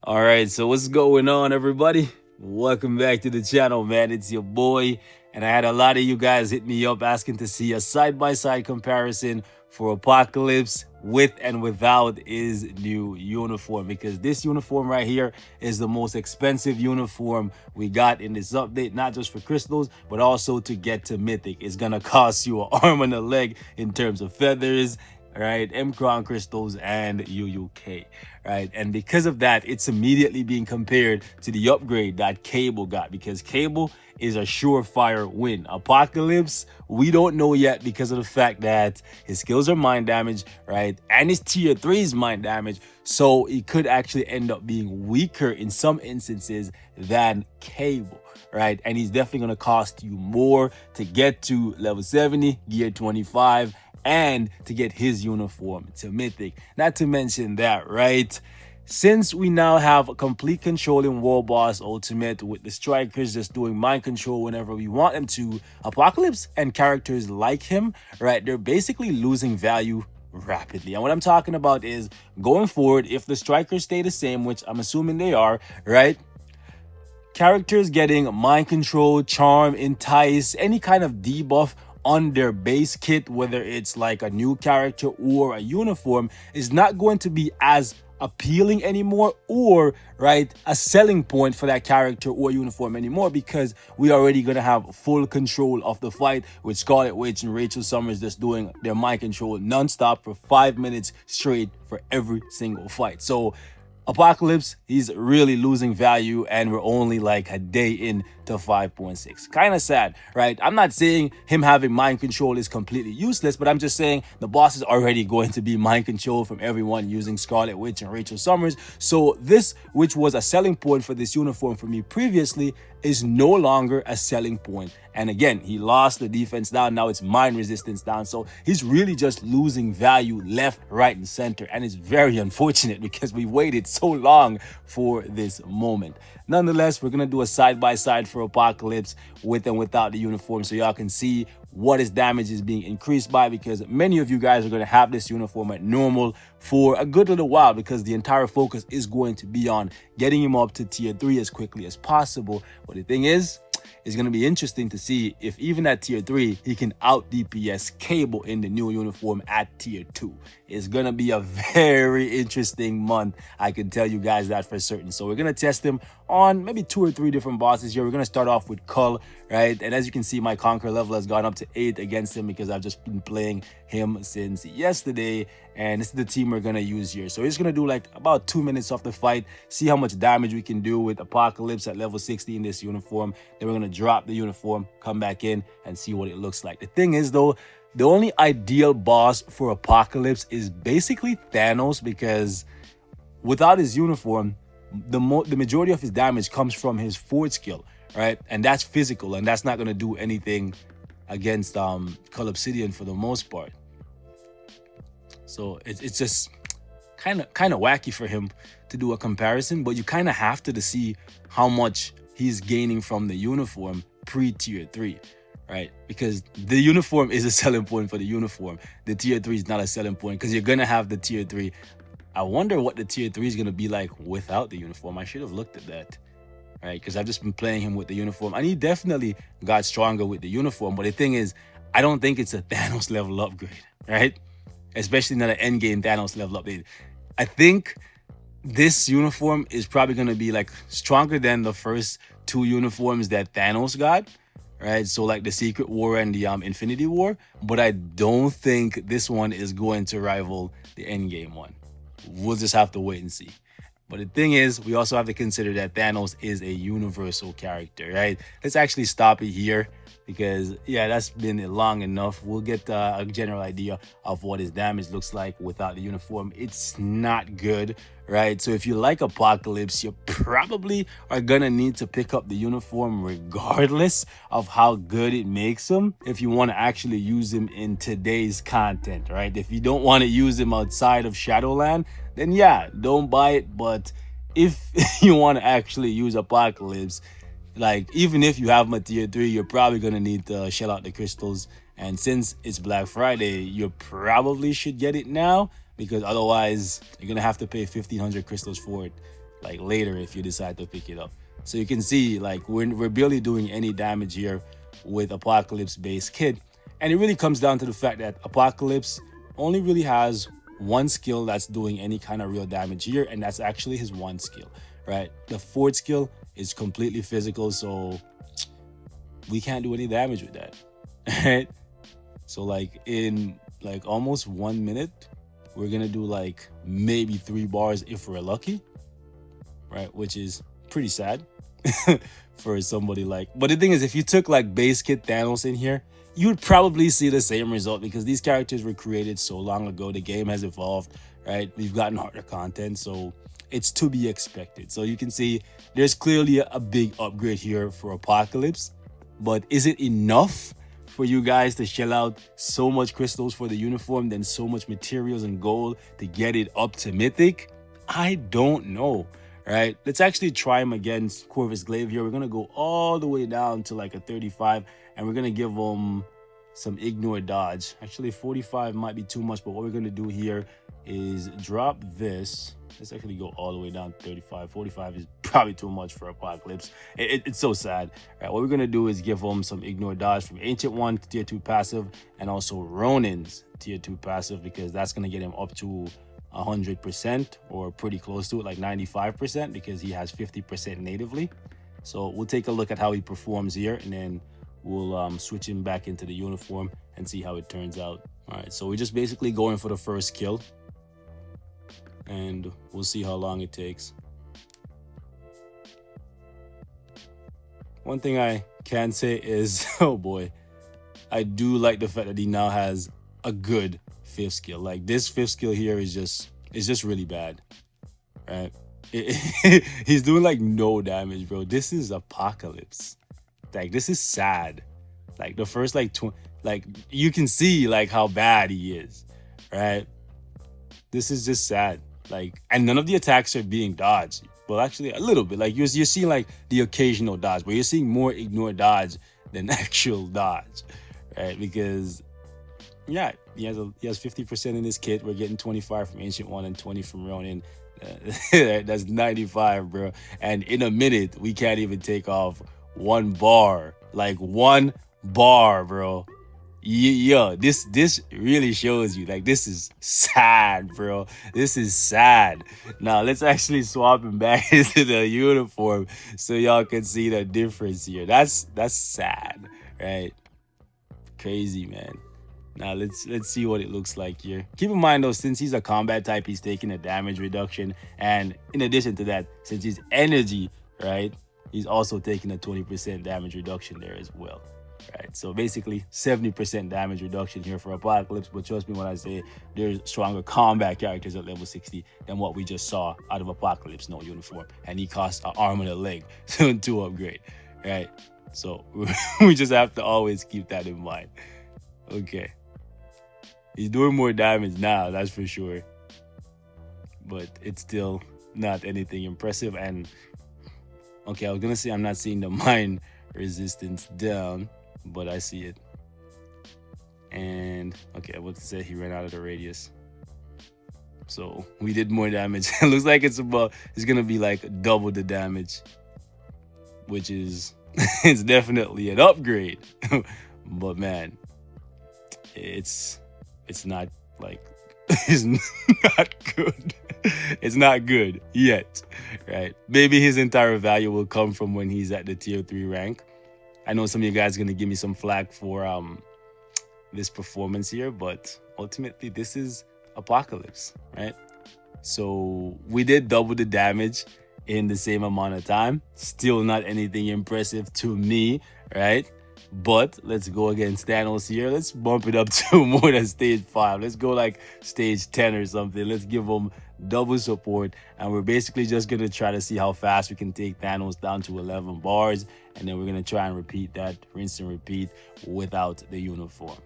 All right, so what's going on, everybody? Welcome back to the channel, man. It's your boy, and I had a lot of you guys hit me up asking to see a side-by-side comparison for Apocalypse with and without his new uniform, because this uniform right here is the most expensive uniform we got in this update, not just for crystals, but also to get to Mythic. It's gonna cost you an arm and a leg in terms of feathers, right? M-Crown crystals and UUK, right? And because of that, it's immediately being compared to the upgrade that Cable got, because Cable is a surefire win. Apocalypse, we don't know yet because of the fact that his skills are mind damage, right? And his tier 3 is mind damage. So he could actually end up being weaker in some instances than Cable, right? And he's definitely going to cost you more to get to level 70, gear 25, and to get his uniform to Mythic. Not to mention that, right? Since we now have complete control in War Boss Ultimate with the strikers just doing mind control whenever we want them to, Apocalypse and characters like him, right, they're basically losing value rapidly. And what I'm talking about is going forward, if the strikers stay the same, which I'm assuming they are, right, characters getting mind control, charm, entice, any kind of debuff on their base kit, whether it's like a new character or a uniform, is not going to be as appealing anymore, or right, a selling point for that character or uniform anymore, because we already gonna have full control of the fight with Scarlet Witch and Rachel Summers just doing their mind control non-stop for 5 minutes straight for every single fight. So Apocalypse, he's really losing value, and we're only like a day in to 5.6. Kind of sad, right? I'm not saying him having mind control is completely useless, but I'm just saying the boss is already going to be mind control from everyone using Scarlet Witch and Rachel Summers. So this, which was a selling point for this uniform for me previously, is no longer a selling point. And again, he lost the defense down. Now it's mind resistance down. So he's really just losing value left, right, and center. And it's very unfortunate because we waited so long for this moment. Nonetheless, we're going to do a side-by-side for Apocalypse with and without the uniform, so y'all can see what his damage is being increased by, because many of you guys are going to have this uniform at normal for a good little while, because the entire focus is going to be on getting him up to tier 3 as quickly as possible. But the thing is, it's going to be interesting to see if even at tier 3 he can out DPS Cable in the new uniform at tier 2. It's going to be a very interesting month, I can tell you guys that for certain. So we're going to test him on maybe 2 or 3 different bosses here. We're going to start off with Cull, right? And as you can see, my Conquer level has gone up to 8 against him because I've just been playing him since yesterday, and this is the team we're going to use here. So we're just going to do like about 2 minutes of the fight, see how much damage we can do with Apocalypse at level 60 in this uniform. Then we're going to drop the uniform, come back in, and see what it looks like. The thing is though, the only ideal boss for Apocalypse is basically Thanos, because without his uniform, the majority of his damage comes from his forward skill, right? And that's physical, and that's not going to do anything against Cull Obsidian for the most part. So it's just kind of wacky for him to do a comparison, but you kind of have to see how much he's gaining from the uniform pre-tier 3, right? Because the uniform is a selling point for the uniform. The tier 3 is not a selling point, because you're going to have the tier 3. I wonder what the tier 3 is going to be like without the uniform. I should have looked at that, right? Because I've just been playing him with the uniform, and he definitely got stronger with the uniform. But the thing is, I don't think it's a Thanos level upgrade, right? Especially not an endgame Thanos level upgrade. I think this uniform is probably going to be like stronger than the first 2 uniforms that Thanos got, right? So like the Secret War and the Infinity War. But I don't think this one is going to rival the endgame one. We'll just have to wait and see. But the thing is, we also have to consider that Thanos is a universal character, right? Let's actually stop it here, because yeah, that's been long enough. We'll get a general idea of what his damage looks like without the uniform. It's not good, right? So if you like Apocalypse, you probably are gonna need to pick up the uniform regardless of how good it makes him, if you want to actually use him in today's content, right? If you don't want to use him outside of Shadowland, then yeah, don't buy it. But if you want to actually use Apocalypse, like even if you have my tier 3, you're probably gonna need to shell out the crystals. And since it's Black Friday, you probably should get it now, because otherwise you're gonna have to pay 1,500 crystals for it like later if you decide to pick it up. So you can see like we're barely doing any damage here with Apocalypse base kit. And it really comes down to the fact that Apocalypse only really has one skill that's doing any kind of real damage here, and that's actually his one skill, right? The fourth skill is completely physical, so we can't do any damage with that, right? So like in like almost 1 minute, we're gonna do like maybe 3 bars if we're lucky, right? Which is pretty sad for somebody like. But the thing is, if you took like base kit Thanos in here, you would probably see the same result because these characters were created so long ago. The game has evolved, right? We've gotten harder content, so it's to be expected. So you can see there's clearly a big upgrade here for Apocalypse. But is it enough for you guys to shell out so much crystals for the uniform, then so much materials and gold to get it up to mythic? I don't know, right? Let's actually try him against Corvus Glaive here. We're going to go all the way down to like a 35, and we're going to give him some ignore dodge. Actually, 45 might be too much, but what we're going to do here is drop this. Let's actually go all the way down to 35. 45 is probably too much for Apocalypse. It's so sad. All right, what we're going to do is give him some ignore dodge from Ancient One to tier 2 passive, and also Ronin's tier 2 passive, because that's going to get him up to 100% or pretty close to it, like 95%, because he has 50% natively. So we'll take a look at how he performs here, and then we'll switch him back into the uniform and see how it turns out. All right, so we're just basically going for the first kill, and we'll see how long it takes. One thing I can say is, oh boy, I do like the fact that he now has a good 5th skill. Like this 5th skill here is just really bad, right? He's doing like no damage, bro. This is Apocalypse. Like this is sad. Like the first like you can see like how bad he is, right? This is just sad. Like, and none of the attacks are being dodged. Well, actually a little bit. Like you're seeing like the occasional dodge, but you're seeing more ignore dodge than actual dodge, right? Because yeah, he has 50% in his kit. We're getting 25 from Ancient One and 20 from Ronin. That's 95, bro. And in a minute, we can't even take off 1 bar. Like 1 bar, bro. Yeah, this really shows you, like, this is sad, bro. This is sad. Now let's actually swap him back into the uniform so y'all can see the difference here. That's sad, right? Crazy, man. Now let's see what it looks like here. Keep in mind though, since he's a combat type, he's taking a damage reduction, and in addition to that, since he's energy, right, he's also taking a 20% damage reduction there as well. Right, so basically 70% damage reduction here for Apocalypse, but trust me when I say there's stronger combat characters at level 60 than what we just saw out of Apocalypse no uniform, and he costs an arm and a leg to upgrade, right? So we just have to always keep that in mind. Okay, he's doing more damage now, that's for sure, but it's still not anything impressive. And okay, I was gonna say I'm not seeing the mine resistance down, but I see it. And okay, what to say, he ran out of the radius, so we did more damage. It looks like it's gonna be like double the damage, which is it's definitely an upgrade. But man, it's not like it's not good. It's not good yet, right? Maybe his entire value will come from when he's at the tier 3 rank. I know some of you guys are going to give me some flack for this performance here, but ultimately this is Apocalypse, right? So we did double the damage in the same amount of time. Still not anything impressive to me, right? But let's go against Thanos here. Let's bump it up to more than stage 5. Let's go like stage 10 or something. Let's give him double support, and we're basically just going to try to see how fast we can take Thanos down to 11 bars, and then we're going to try and repeat that, rinse and repeat, without the uniform.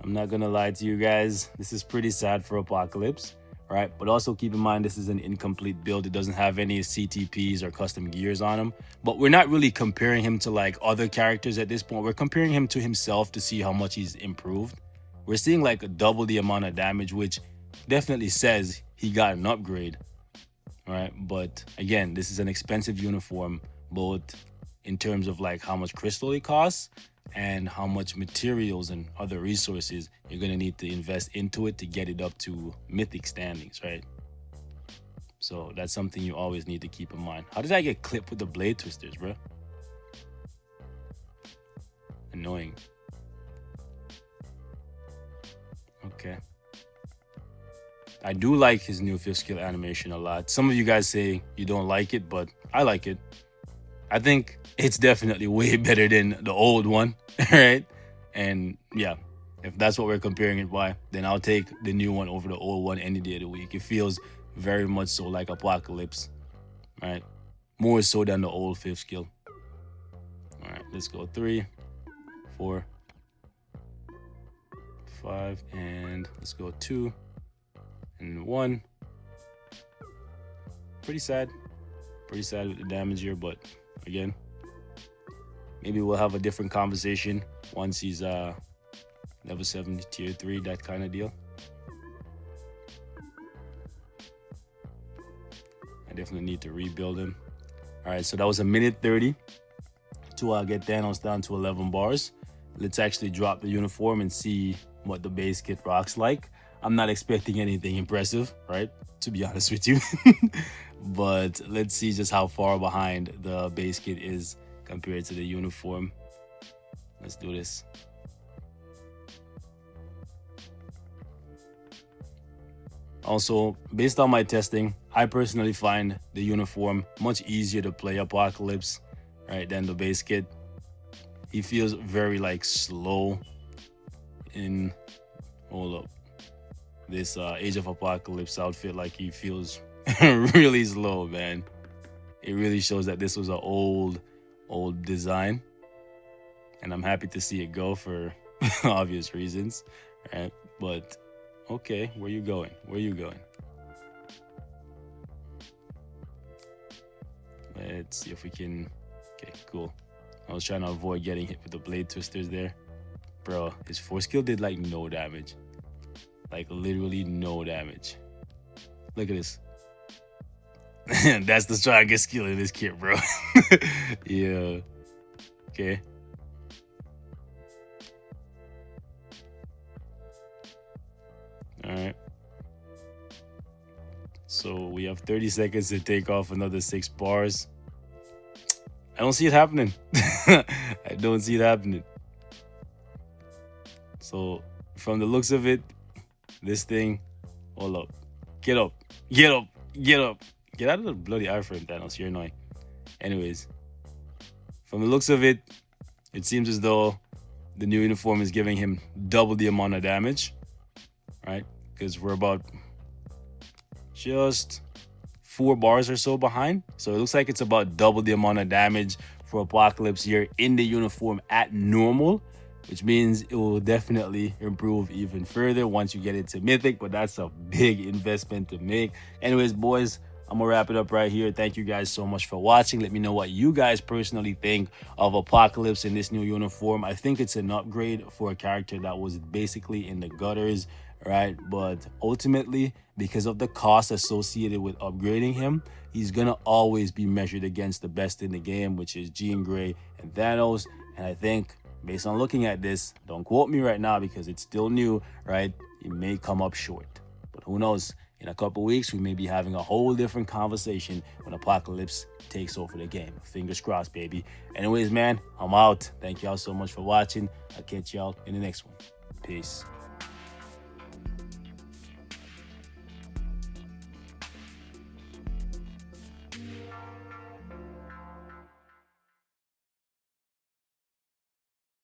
I'm not going to lie to you guys, this is pretty sad for Apocalypse, right? But also keep in mind, this is an incomplete build. It doesn't have any CTPs or custom gears on him, but we're not really comparing him to like other characters at this point. We're comparing him to himself to see how much he's improved. We're seeing like double the amount of damage, which definitely says he got an upgrade, right? But again, this is an expensive uniform, both in terms of like how much crystal it costs and how much materials and other resources you're gonna need to invest into it to get it up to mythic standings, right? So that's something you always need to keep in mind. How did I get clipped with the blade twisters, bro? Annoying. Okay. I do like his new 5th skill animation a lot. Some of you guys say you don't like it, but I like it. I think it's definitely way better than the old one, right? And yeah, if that's what we're comparing it by, then I'll take the new one over the old one any day of the week. It feels very much so like Apocalypse, right? More so than the old 5th skill. All right, let's go 3, 4, 5, and let's go 2 and 1. Pretty sad with the damage here, but again, maybe we'll have a different conversation once he's level 70 tier 3, that kind of deal. I definitely need to rebuild him. All right, so that was a minute 30 to get Thanos down to 11 bars. Let's actually drop the uniform and see what the base kit rocks like. I'm not expecting anything impressive, right? To be honest with you. But let's see just how far behind the base kit is compared to the uniform. Let's do this. Also, based on my testing, I personally find the uniform much easier to play Apocalypse, right, than the base kit. He feels very like slow in, hold up, this Age of Apocalypse outfit. Like he feels really slow, man. It really shows that this was an old design, and I'm happy to see it go for obvious reasons, right? But okay, where you going? Where you going? Let's see if we can. Okay, cool. I was trying to avoid getting hit with the blade twisters there. Bro, his 4th skill did like no damage. Like literally no damage. Look at this. That's the strongest skill in this kit, bro. Yeah. Okay. Alright. So we have 30 seconds to take off another 6 bars. I don't see it happening. I don't see it happening. So from the looks of it, this thing, hold up. Get up. Get up. Get up. Get out of the bloody iframe, Thanos. You're annoying. Anyways, from the looks of it, it seems as though the new uniform is giving him double the amount of damage, right? Because we're about just 4 bars or so behind. So it looks like it's about double the amount of damage for Apocalypse here in the uniform at normal, which means it will definitely improve even further once you get it to Mythic, but that's a big investment to make. Anyways, boys, I'm gonna wrap it up right here. Thank you guys so much for watching. Let me know what you guys personally think of Apocalypse in this new uniform. I think it's an upgrade for a character that was basically in the gutters, right? But ultimately, because of the cost associated with upgrading him, he's gonna always be measured against the best in the game, which is Jean Grey and Thanos. And I think, based on looking at this, don't quote me right now because it's still new, right? It may come up short, but who knows? In a couple weeks, we may be having a whole different conversation when Apocalypse takes over the game. Fingers crossed, baby. Anyways, man, I'm out. Thank y'all so much for watching. I'll catch y'all in the next one. Peace.